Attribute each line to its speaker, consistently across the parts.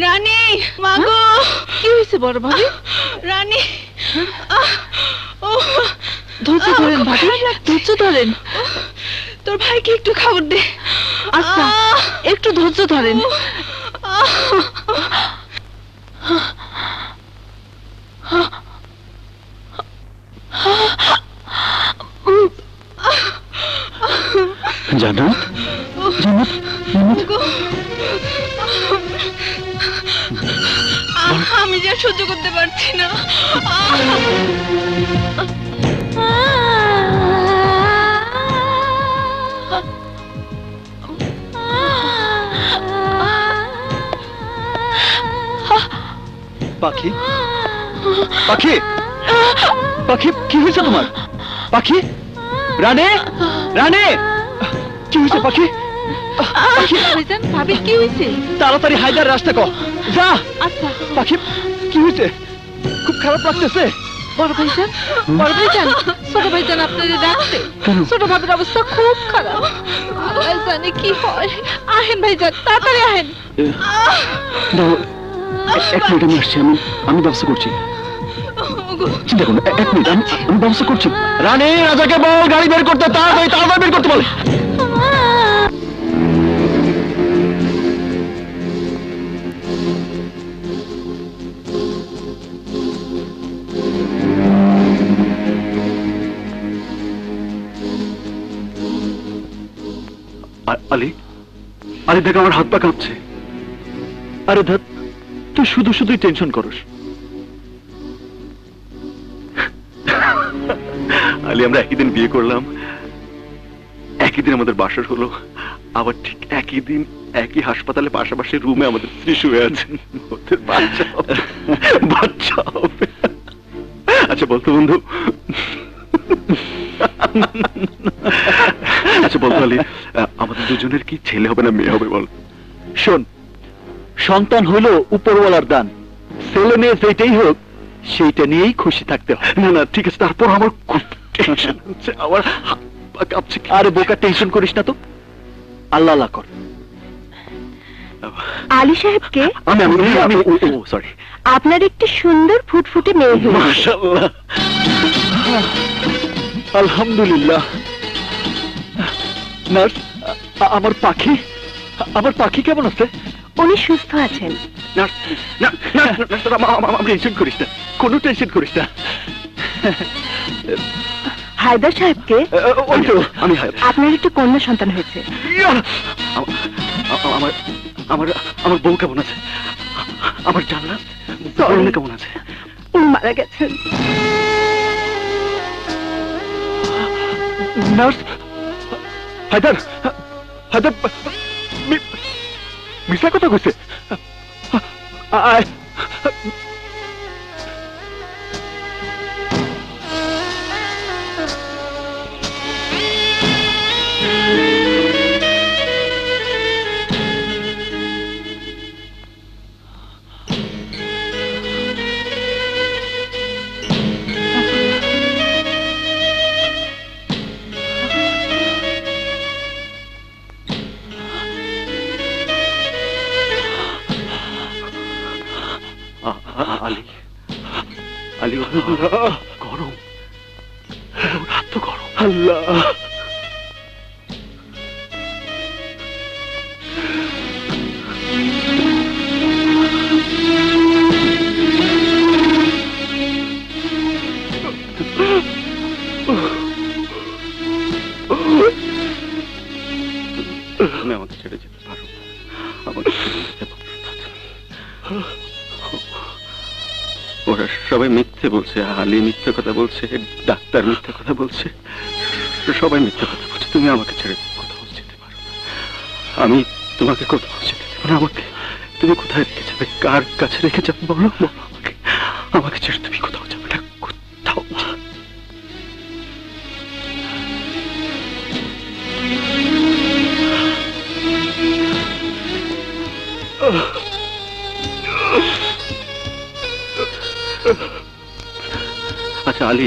Speaker 1: রানী মাগো
Speaker 2: কি হয়েছে বড় ভাবি?
Speaker 1: রানী
Speaker 2: ধৈর্য ধরেন ভাবি, ধৈর্য ধরেন।
Speaker 1: তোর ভাইকে একটু খাবার দে।
Speaker 2: আচ্ছা একটু ধৈর্য ধরেন।
Speaker 3: জান্নাত, জান্নাত,
Speaker 1: আমি যা সহ্য করতে পারছি না।
Speaker 3: পাখি, পাখি, পাখি, কি হয়েছে তোমার? পাখি, রানে, রানে, কি হয়েছে পাখি?
Speaker 2: ভাবি কি হয়েছে?
Speaker 3: তাড়াতাড়ি হায়দার রাস্তা কর, যা।
Speaker 2: আচ্ছা
Speaker 3: পাখি, কি হয়েছে? খুব খারাপ লাগতেছে।
Speaker 2: বড় ভাইজান, বড় ভাইজান, ছোট ভাইজান আপনাদের ডাকছে। ছোট ভাবির অবস্থা খুব খারাপ, জানে কি হয়। আহেন ভাইজান, তাড়াতাড়ি আহেন।
Speaker 3: এক মিনিট, আমি আসছি। আমি ব্যবস্থা করছি, চিন্তা করুন। এক মিনিট, আমি ব্যবস্থা করছি। রানী, রাজাকে বল গাড়ি বের করতে, তাড়াতাড়ি তাড়াতাড়ি বের করতে বলে। আলী, আরে দেখ আমার হাত পা কাঁপছে। আরে ধ্যাত, তুই শুধু শুধুই টেনশন করিস। আলী, আমরা একই দিন বিয়ে করলাম, একই দিন আমাদের বাসর হলো, আবার ঠিক একই দিন একই হাসপাতালে পাশাপাশি রুমে আমাদের স্ত্রী শুয়ে আছেন। ওদের বাচ্চা হবে, বাচ্চা হবে। আচ্ছা বলতো বন্ধু, আচ্ছা বলতো আলী, আমাদের দুজনের কি ছেলে হবে না মেয়ে হবে বল? শোন, সন্তান হলো উপরওয়ালার দান, ছেলে মেয়ে যেটাই হোক সেইটা নিয়েই খুশি থাকতে হয়। না না ঠিক আছে, তারপর আমার খুব টেনশন হচ্ছে, আমার হাত পা কাঁপছে। আরে বোকা, টেনশন করিস না তো, আল্লাহ আল্লাহ কর।
Speaker 4: আলী সাহেবকে
Speaker 3: আমি সরি,
Speaker 4: আপনার একটি সুন্দর ফুটফুটে মেয়ে হয়েছে।
Speaker 3: মাশাআল্লাহ, আলহামদুলিল্লাহ। নার্স, আমার পাখি, আমার পাখি কেমন আছে?
Speaker 4: উনি সুস্থ আছেন।
Speaker 3: নার্স, টেনশন করিস না, কোনো টেনশন করিস না।
Speaker 4: হায়দার সাহেবকে
Speaker 3: ওই তো আমি,
Speaker 4: আপনার একটি কন্যা সন্তান হয়েছে।
Speaker 3: আমার আমার আমার বউ কেমন আছে? আমার জান্নাত কেমন আছে?
Speaker 4: উনি মারা গেছেন।
Speaker 3: নার্স, হায়দার, হায়দার মিশা কথা কইছে। আলী, আলী, গরম, রাত তো গরম। আল্লাহ, তুমি আমাকে ছেড়ে যেতে পারো, আমাকে ছেড়ে যেতে পারো। ওরা সবাই মিথ্যে বলছে, আলী মিথ্যে কথা বলছে, ডাক্তার মিথ্যে কথা বলছে, সবাই মিথ্যে কথা বলছে। তুমি আমাকে ছেড়ে কোথাও যেতে পারো না, আমি তোমাকে কোথাও যেতে দেবো না। আমাকে তুমি কোথায় রেখে যাবে, কার কাছে রেখে যাবে বলো, বলো আমাকে। আমাকে ছেড়ে তুমি কোথাও যাবে না, কোথাও। আচ্ছা আলী,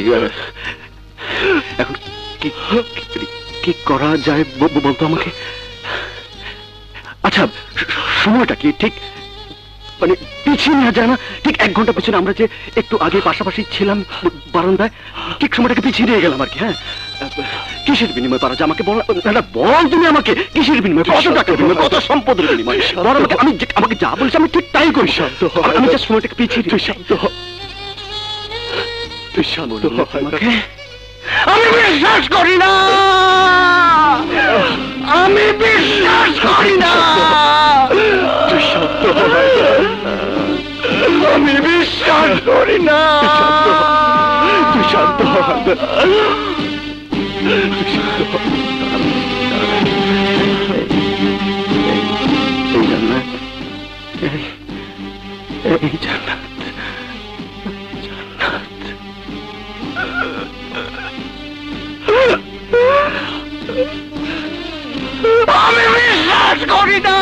Speaker 3: এখন কি করা যায় বলতো আমাকে। আচ্ছা সময়টা কি ঠিক মানে পিছিয়ে নেওয়া যায় না? ঠিক 1 ঘন্টা পিছনে আমরা যে একটু আগে পাশাপাশি ছিলাম বারান্দায়, ঠিক সময়টাকে পিছিয়ে নিয়ে গেলাম আর কি। হ্যাঁ, কিসের বিনিময় পারা যায় আমাকে বল না, বল তুমি আমাকে, কিসের বিনিময়, কত টাকার বিনিময়, কত সম্পদের বিনিময় বল আমাকে। আমি আমাকে যা বলছি আমি ঠিক তাই করি। শান্ত হ, আমি যে সময়টাকে পিছিয়ে তুই শান্ত হ, তুই শান্ত হ। আমি বিশ্বাস করি না, আমি বিশ্বাস করি না। তুই শান্ত হ, আমি বিশ্বাস করি না। তুই শান্ত হ, তুই শান্ত হ। এই জান্নাত, এই জান্নাত, আমি বিশ্বাস করি না।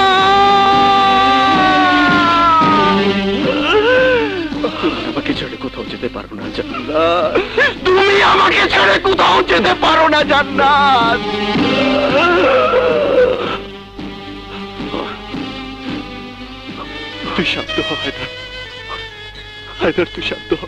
Speaker 3: তুমি আমাকে ছেড়ে কোথাও যেতে পারো না জান্নাত, তুমি আমাকে ছেড়ে কোথাও যেতে পারো না জান্নাত। তুই শান্ত হ হায়দার, হায়দার তুই শান্ত হ।